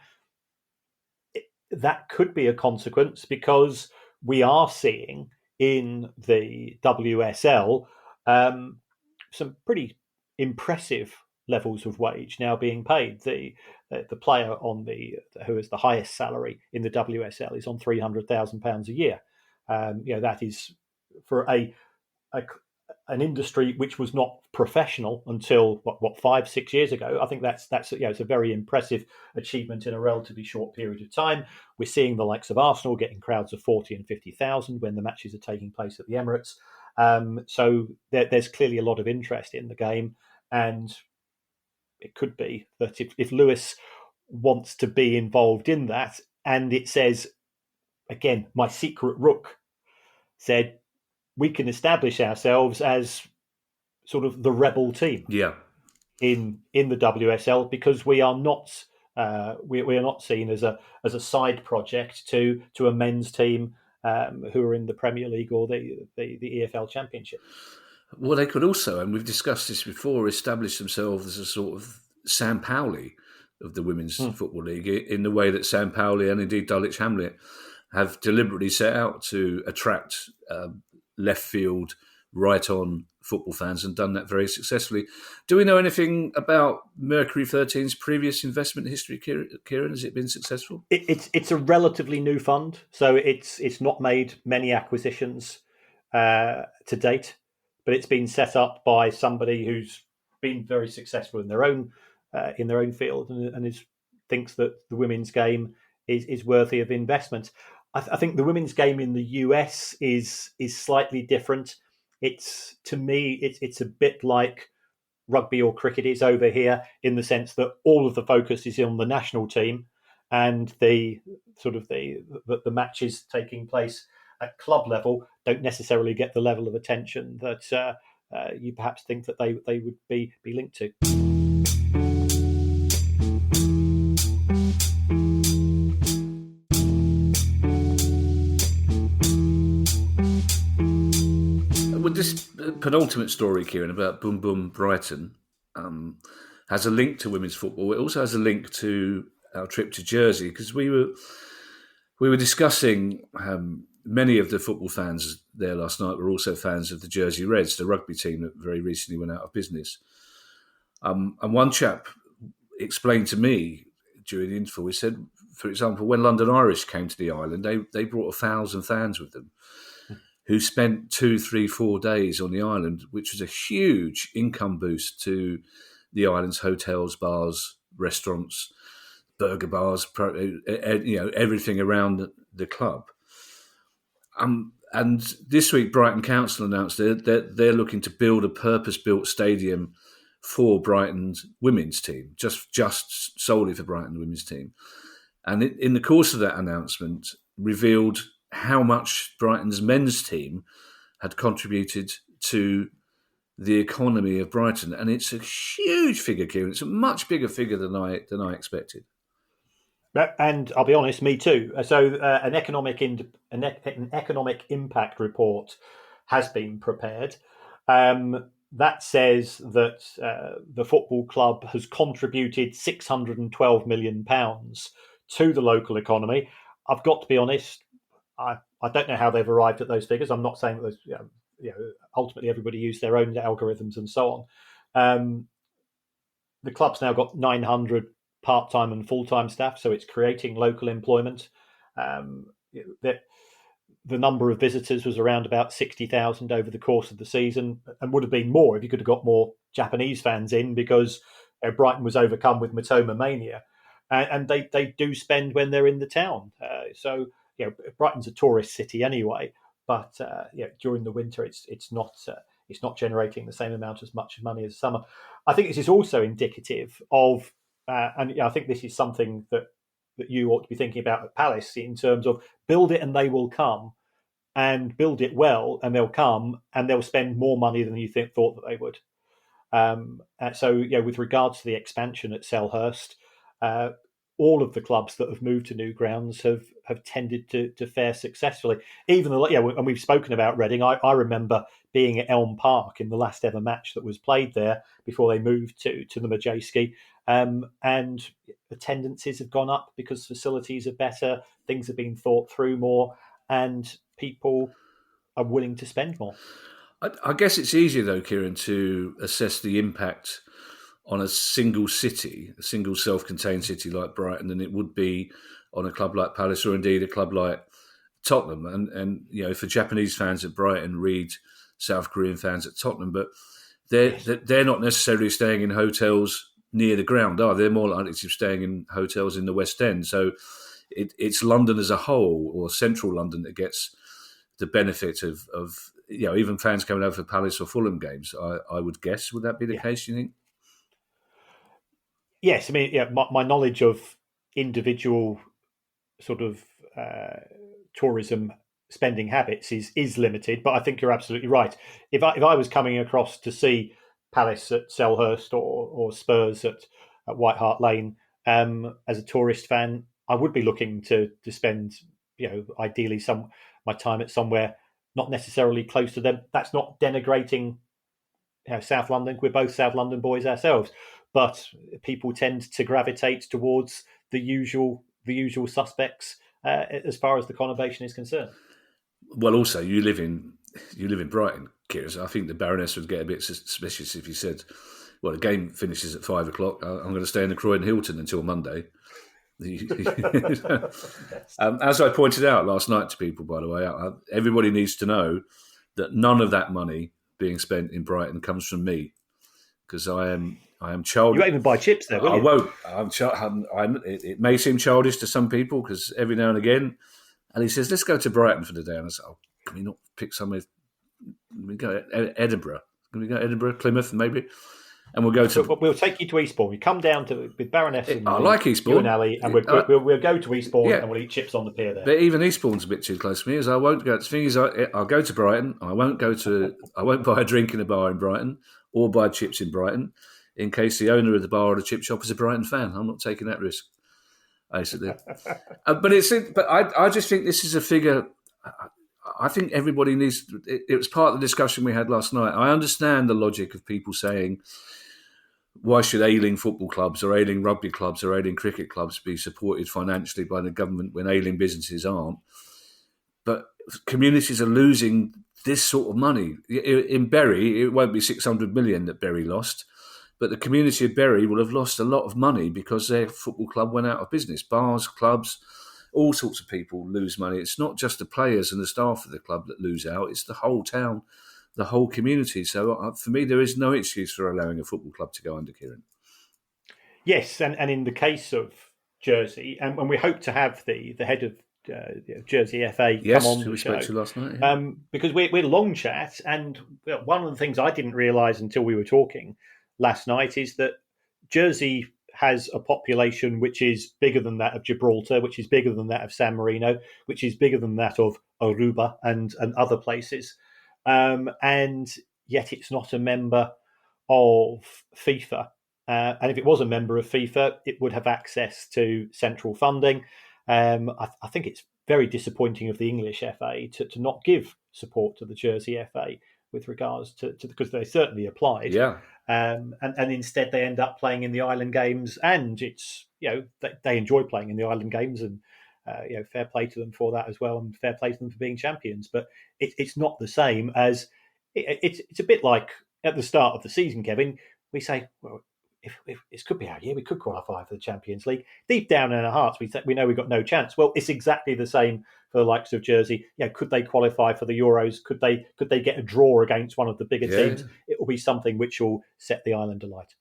[SPEAKER 2] That could be a consequence, because we are seeing in the WSL some pretty impressive levels of wage now being paid. The player who has the highest salary in the WSL is on £300,000 a year. That is for an industry which was not professional until 5-6 years ago. I think that's it's a very impressive achievement in a relatively short period of time. We're seeing the likes of Arsenal getting crowds of 40 and 50,000 when the matches are taking place at the Emirates. So there's clearly a lot of interest in the game, and it could be that if Lewes wants to be involved in that, and it says, again, my secret rook said, we can establish ourselves as sort of the rebel team in the WSL, because we are not seen as a side project to a men's team who are in the Premier League or the EFL Championship.
[SPEAKER 1] Well, they could also, and we've discussed this before, establish themselves as a sort of San Pauli of the Women's Football League, in the way that San Pauli and indeed Dulwich Hamlet have deliberately set out to attract left field, right on football fans, and done that very successfully. Do we know anything about Mercury 13's previous investment history, Kieran? Has it been successful?
[SPEAKER 2] It's a relatively new fund, so it's not made many acquisitions to date, but it's been set up by somebody who's been very successful in their own field, and thinks that the women's game is worthy of investment. I think the women's game in the US is slightly different. To me, it's a bit like rugby or cricket is over here, in the sense that all of the focus is on the national team, and the matches taking place at club level don't necessarily get the level of attention that you perhaps think that they would be linked to.
[SPEAKER 1] This penultimate story, Kieran, about Boom Boom Brighton has a link to women's football. It also has a link to our trip to Jersey, because we were discussing many of the football fans there last night were also fans of the Jersey Reds, the rugby team that very recently went out of business. And one chap explained to me during the interval, he said, for example, when London Irish came to the island, they brought 1,000 fans with them, who spent 2, 3, 4 days on the island, which was a huge income boost to the island's hotels, bars, restaurants, burger bars, everything around the club. And this week, Brighton Council announced that they're looking to build a purpose-built stadium for Brighton's women's team, just solely for Brighton women's team. And in the course of that announcement, revealed how much Brighton's men's team had contributed to the economy of Brighton, and it's a huge figure, Kieran. It's a much bigger figure than I expected.
[SPEAKER 2] And I'll be honest, me too. So an economic impact report has been prepared. That says that the football club has contributed £612 million to the local economy. I've got to be honest, I don't know how they've arrived at those figures. I'm not saying that those, ultimately everybody used their own algorithms and so on. The club's now got 900 part-time and full-time staff, so it's creating local employment. The number of visitors was around about 60,000 over the course of the season, and would have been more if you could have got more Japanese fans in, because Brighton was overcome with Matoma mania, and they do spend when they're in the town. So Brighton's a tourist city anyway, but during the winter it's not generating the same amount as much money as summer. I think this is also indicative of, and I think this is something that you ought to be thinking about at Palace, in terms of build it and they will come. and build it well, and they'll come and they'll spend more money than you thought that they would. So, with regards to the expansion at Selhurst, all of the clubs that have moved to new grounds have tended to fare successfully. Even and we've spoken about Reading. I remember being at Elm Park in the last ever match that was played there before they moved to the Majeski, and attendances have gone up because facilities are better, things have been thought through more, and people are willing to spend more.
[SPEAKER 1] I guess it's easier, though, Kieran, to assess the impact on a single city, a single self-contained city like Brighton, than it would be on a club like Palace or indeed a club like Tottenham. And for Japanese fans at Brighton, read South Korean fans at Tottenham, but they're not necessarily staying in hotels near the ground, are they? They're more likely to be staying in hotels in the West End. So it's London as a whole, or central London, that gets the benefit of even fans coming over for Palace or Fulham games, I would guess. Would that be the case, do you think?
[SPEAKER 2] Yes, I mean, my knowledge of individual sort of tourism spending habits is limited, but I think you're absolutely right. If I was coming across to see Palace at Selhurst or Spurs at White Hart Lane as a tourist fan, I would be looking to spend, ideally my time at somewhere not necessarily close to them. That's not denigrating South London. We're both South London boys ourselves, but people tend to gravitate towards the usual suspects as far as the conurbation is concerned.
[SPEAKER 1] Well, also you live in Brighton, Kieran. So I think the Baroness would get a bit suspicious if you said, "Well, the game finishes at 5 o'clock. I'm going to stay in the Croydon Hilton until Monday." As I pointed out last night to people, by the way, everybody needs to know that none of that money being spent in Brighton comes from me, because I am childish.
[SPEAKER 2] You won't even buy chips there, will you?
[SPEAKER 1] I won't. It may seem childish to some people, because every now and again, and he says, "Let's go to Brighton for the day," and I said, "Oh, can we not pick somewhere? Can we go Edinburgh? Can we go Edinburgh, Plymouth, maybe?" And we'll go to.
[SPEAKER 2] We'll take you to Eastbourne. We come down with Baroness.
[SPEAKER 1] I like Eastbourne.
[SPEAKER 2] You and Ali, and we'll go to Eastbourne and we'll eat chips on the pier there.
[SPEAKER 1] But even Eastbourne's a bit too close to me, as I won't go. The thing is, I'll go to Brighton. I won't buy a drink in a bar in Brighton or buy chips in Brighton, in case the owner of the bar or the chip shop is a Brighton fan. I'm not taking that risk, basically. But I just think this is a figure. I think everybody needs. It was part of the discussion we had last night. I understand the logic of people saying, why should ailing football clubs or ailing rugby clubs or ailing cricket clubs be supported financially by the government when ailing businesses aren't? But communities are losing this sort of money. In Bury, it won't be 600 million that Bury lost, but the community of Bury will have lost a lot of money because their football club went out of business. Bars, clubs, all sorts of people lose money. It's not just the players and the staff of the club that lose out, it's the whole town, the whole community. So for me, there is no excuse for allowing a football club to go under, Kieran.
[SPEAKER 2] Yes, and in the case of Jersey, and when we hope to have the head of Jersey FA come on the show.
[SPEAKER 1] Spoke to last night. Yeah.
[SPEAKER 2] Because we're long chat, and one of the things I didn't realise until we were talking last night is that Jersey has a population which is bigger than that of Gibraltar, which is bigger than that of San Marino, which is bigger than that of Aruba and other places. And yet it's not a member of FIFA. And if it was a member of FIFA, it would have access to central funding. I think it's very disappointing of the English FA to not give support to the Jersey FA with regards to because they certainly applied.
[SPEAKER 1] Yeah.
[SPEAKER 2] And instead they end up playing in the island games, and it's they enjoy playing in the island games, and fair play to them for that as well, and fair play to them for being champions. But it's not the same as it's a bit like at the start of the season, Kevin. We say, well, if this could be our year, we could qualify for the Champions League. Deep down in our hearts, we know we've got no chance. Well, it's exactly the same for the likes of Jersey. Could they qualify for the Euros? Could they get a draw against one of the bigger teams? It will be something which will set the island alight.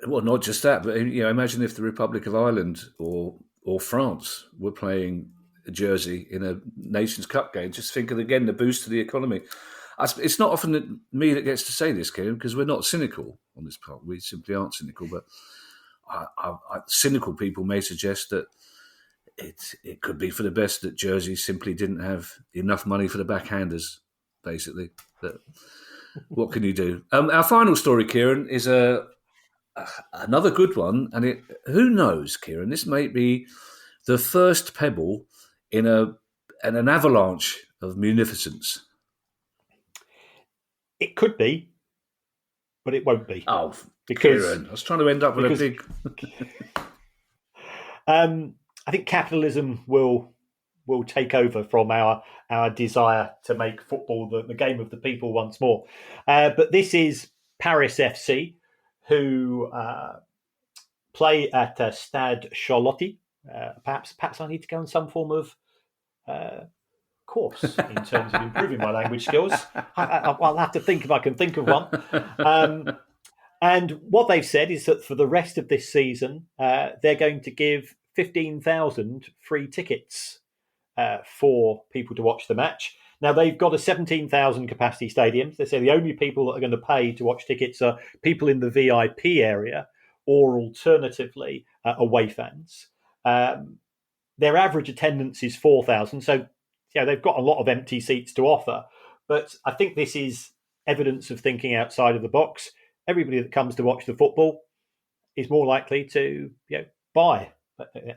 [SPEAKER 1] Well, not just that, but imagine if the Republic of Ireland or France were playing Jersey in a Nations Cup game. Just think of, again, the boost to the economy. It's not often me that gets to say this, Kieran, because we're not cynical on this part. We simply aren't cynical. But cynical people may suggest that it could be for the best that Jersey simply didn't have enough money for the backhanders, basically. But what can you do? Our final story, Kieran, is another good one, and who knows, Kieran? This may be the first pebble in an avalanche of munificence.
[SPEAKER 2] It could be, but it won't be.
[SPEAKER 1] Oh, Kieran, I was trying to end up with a big.
[SPEAKER 2] I think capitalism will take over from our desire to make football the game of the people once more. But this is Paris FC, who play at Stade Charlotte. Perhaps I need to go on some form of course in terms of improving my language skills. I'll have to think if I can think of one. And what they've said is that for the rest of this season, they're going to give 15,000 free tickets for people to watch the match. Now, they've got a 17,000 capacity stadium. They say the only people that are going to pay to watch tickets are people in the VIP area or alternatively away fans. Their average attendance is 4,000. So they've got a lot of empty seats to offer. But I think this is evidence of thinking outside of the box. Everybody that comes to watch the football is more likely to buy.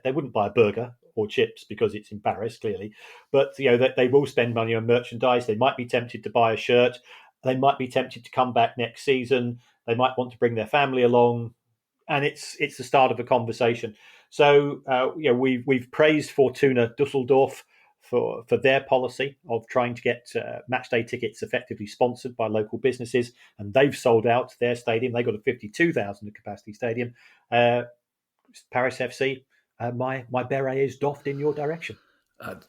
[SPEAKER 2] They wouldn't buy a burger or chips because it's in Paris, clearly. But they will spend money on merchandise. They might be tempted to buy a shirt. They might be tempted to come back next season. They might want to bring their family along, and it's the start of a conversation. So we've praised Fortuna Dusseldorf for their policy of trying to get matchday tickets effectively sponsored by local businesses, and they've sold out their stadium. They got a 52,000 capacity stadium. Paris FC, my beret is doffed in your direction.
[SPEAKER 1] I've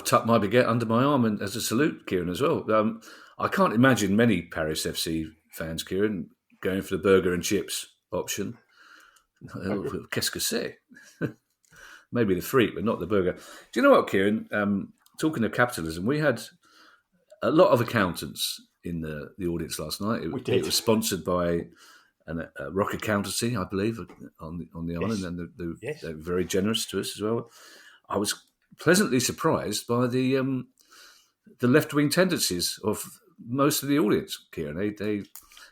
[SPEAKER 1] tucked my baguette under my arm and as a salute, Kieran, as well. I can't imagine many Paris FC fans, Kieran, going for the burger and chips option. Qu'est-ce que c'est? Maybe the freak, but not the burger. Do you know what, Kieran? Talking of capitalism, we had a lot of accountants in the audience last night. It was sponsored by a rock accountancy, I believe, on the island, and they're very generous to us as well. I was pleasantly surprised by the left-wing tendencies of most of the audience, Kieran. They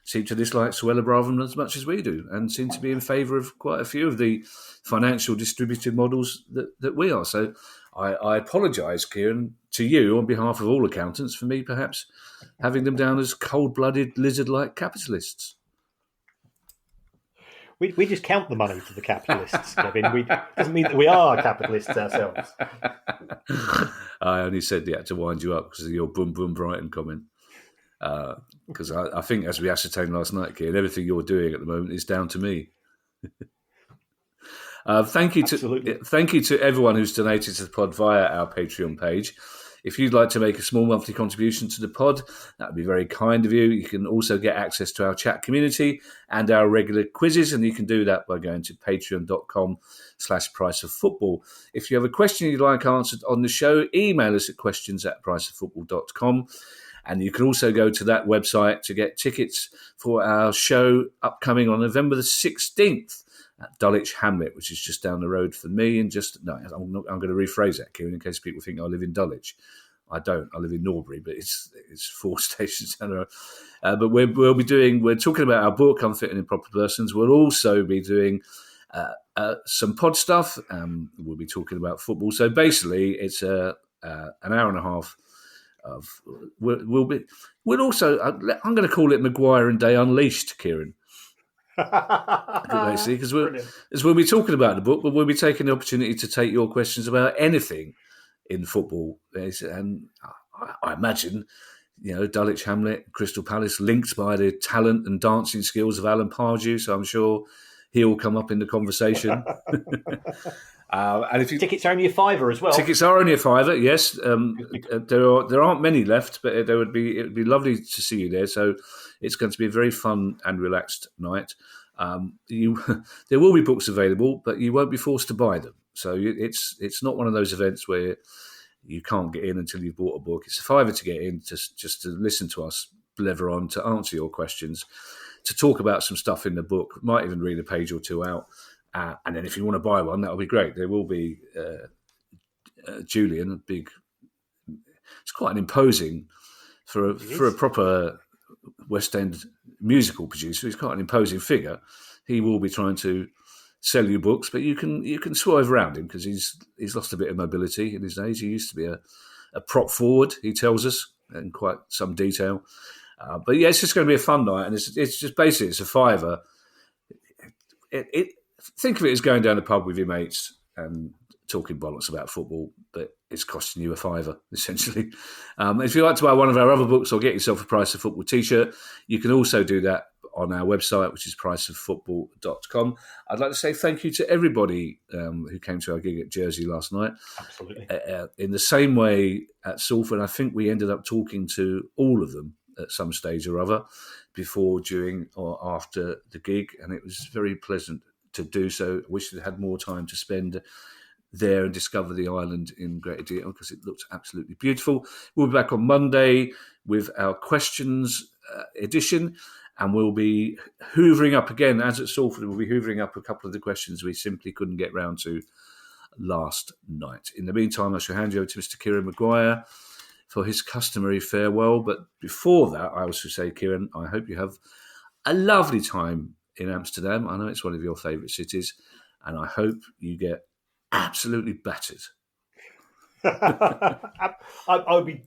[SPEAKER 1] seem to dislike Suella Braverman as much as we do, and seem to be in favour of quite a few of the financial distributed models that we are. So I apologise, Kieran, to you on behalf of all accountants for me perhaps having them down as cold-blooded, lizard-like capitalists.
[SPEAKER 2] We just count the money for the capitalists, Kevin. Doesn't mean that we are capitalists ourselves.
[SPEAKER 1] I only said that to wind you up because of your boom boom Brighton comment. Because I think, as we ascertained last night, Kieran, everything you're doing at the moment is down to me. Thank you to everyone who's donated to the pod via our Patreon page. If you'd like to make a small monthly contribution to the pod, that would be very kind of you. You can also get access to our chat community and our regular quizzes, and you can do that by going to patreon.com/priceoffootball. If you have a question you'd like answered on the show, email us at questions@priceoffootball.com. And you can also go to that website to get tickets for our show upcoming on November the 16th at Dulwich Hamlet, which is just down the road for me. I'm going to rephrase that, Kieran, in case people think I live in Dulwich. I don't. I live in Norbury, but it's 4 stations down the road. But we're talking about our book, Unfit and Improper Persons. We'll also be doing some pod stuff. We'll be talking about football. So basically, it's an hour and a half. We'll also. I'm going to call it Maguire and Day Unleashed, Kieran. Basically, because we'll be talking about the book, but we'll be taking the opportunity to take your questions about anything in football. And I imagine, Dulwich Hamlet, Crystal Palace, linked by the talent and dancing skills of Alan Pardew, so I'm sure he'll come up in the conversation. And if
[SPEAKER 2] tickets are only a £5 as well.
[SPEAKER 1] Tickets are only a £5, yes. There aren't many left, but it would be lovely to see you there. So it's going to be a very fun and relaxed night. There will be books available, but you won't be forced to buy them. So it's not one of those events where you can't get in until you've bought a book. It's a £5 to get in, just to listen to us blether on, to answer your questions, to talk about some stuff in the book. Might even read a page or two out. And then if you want to buy one, that'll be great. There will be Julian, a big. It's quite an imposing for a proper West End musical producer. He's quite an imposing figure. He will be trying to sell you books, but you can swerve around him because he's lost a bit of mobility in his days. He used to be a prop forward, he tells us, in quite some detail. But yeah, it's just going to be a fun night, and it's just basically it's a fiver. Think of it as going down the pub with your mates and talking bollocks about football, but it's costing you a fiver, essentially. If you'd like to buy one of our other books or get yourself a Price of Football t-shirt, you can also do that on our website, which is priceoffootball.com. I'd like to say thank you to everybody who came to our gig at Jersey last night.
[SPEAKER 2] Absolutely.
[SPEAKER 1] In the same way at Salford, I think we ended up talking to all of them at some stage or other, before, during, or after the gig, and it was very pleasant to do so. I wish we'd had more time to spend there and discover the island in greater detail, because it looked absolutely beautiful. We'll be back on Monday with our questions edition, and we'll be hoovering up again, as at Salford, we'll be hoovering up a couple of the questions we simply couldn't get round to last night. In the meantime, I shall hand you over to Mr. Kieran Maguire for his customary farewell. But before that, I also say, Kieran, I hope you have a lovely time in Amsterdam. I know it's one of your favourite cities, and I hope you get absolutely battered.
[SPEAKER 2] I'll be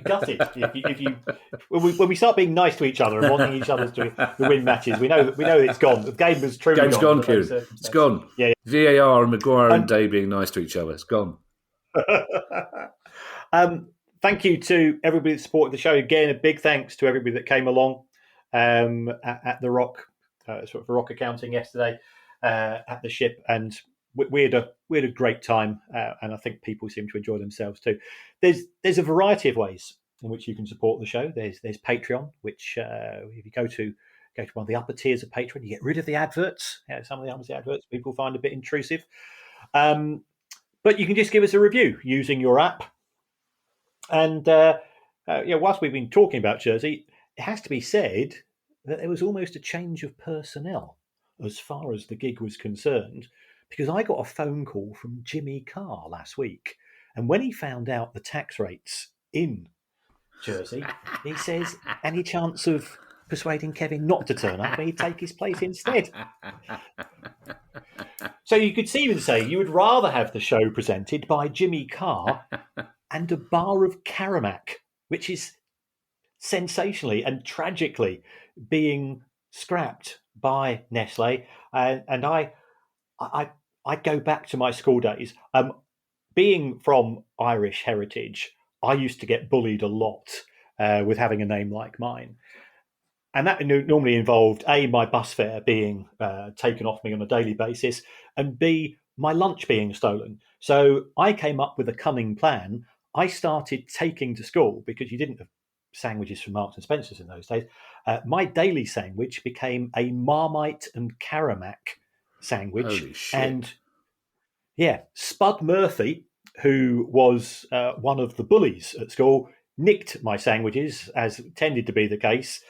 [SPEAKER 2] gutted if you when we start being nice to each other and wanting each other to win matches. We know it's gone. The game was truly
[SPEAKER 1] Game's gone, Kieran. It's gone.
[SPEAKER 2] Yeah.
[SPEAKER 1] VAR and Maguire and Day being nice to each other. It's gone.
[SPEAKER 2] Thank you to everybody that supported the show. Again, a big thanks to everybody that came along at the Rock, sort of Rock Accounting yesterday at the Ship, and we had a great time, and I think people seem to enjoy themselves too. There's a variety of ways in which you can support the show. There's Patreon, which if you go to one of the upper tiers of Patreon, you get rid of the adverts. Some of the adverts people find a bit intrusive, but you can just give us a review using your app. And whilst we've been talking about Jersey, it has to be said that there was almost a change of personnel as far as the gig was concerned, because I got a phone call from Jimmy Carr last week, and when he found out the tax rates in Jersey, he says, any chance of persuading Kevin not to turn up and he'd take his place instead? So you could even say you would rather have the show presented by Jimmy Carr and a bar of Karamak, which is sensationally and tragically being scrapped by Nestle. And I go back to my school days. Being from Irish heritage, I used to get bullied a lot with having a name like mine. And that normally involved, A, my bus fare being taken off me on a daily basis, and B, my lunch being stolen. So I came up with a cunning plan. I started taking to school, because you didn't have sandwiches from Marks and Spencer's in those days. My daily sandwich became a Marmite and Karamak sandwich.
[SPEAKER 1] Holy shit.
[SPEAKER 2] And yeah, Spud Murphy, who was one of the bullies at school, nicked my sandwiches, as tended to be the case.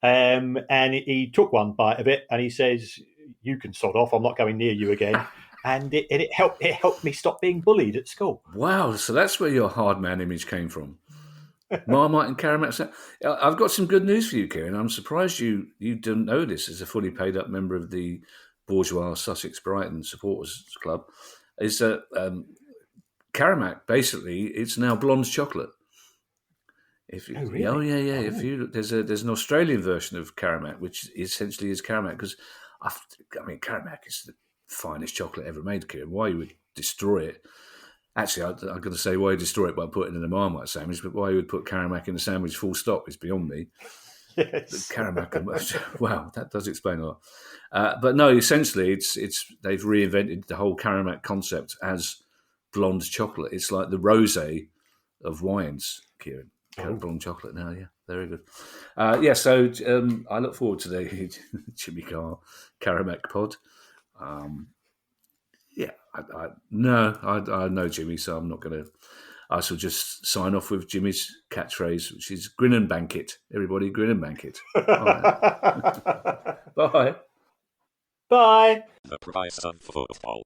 [SPEAKER 2] And he took one bite of it and he says, "You can sod off, I'm not going near you again." And it helped me stop being bullied at school.
[SPEAKER 1] Wow, so that's where your hard man image came from. Marmite and Karamak. I've got some good news for you, Kieran. I'm surprised you didn't know this as a fully paid up member of the bourgeois Sussex Brighton Supporters Club. Is that Karamak, basically, it's now Blonde's chocolate.
[SPEAKER 2] Oh, really?
[SPEAKER 1] Oh, yeah. Oh. If you there's an Australian version of Karamak, which essentially is Karamak, because Karamak is the finest chocolate ever made, Kieran. Why you would destroy it? Actually, I'm going to say why you destroy it by putting it in a Marmite sandwich, but why you would put Karamak in a sandwich full stop is beyond me.
[SPEAKER 2] Yes.
[SPEAKER 1] Karamak, wow, that does explain a lot. But no, essentially, it's they've reinvented the whole Karamak concept as blonde chocolate. It's like the rosé of wines, Kieran. Blonde chocolate now, yeah, very good. So I look forward to the Jimmy Carr Karamak pod. I know Jimmy, so I'm not going to. I shall just sign off with Jimmy's catchphrase, which is "Grin and bank it, everybody, grin and bank it." Bye.
[SPEAKER 2] Bye.
[SPEAKER 3] The price of football.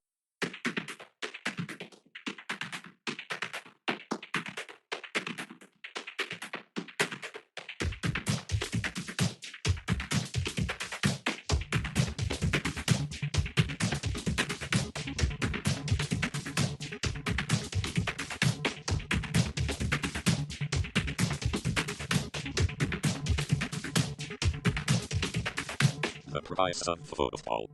[SPEAKER 3] The price of football.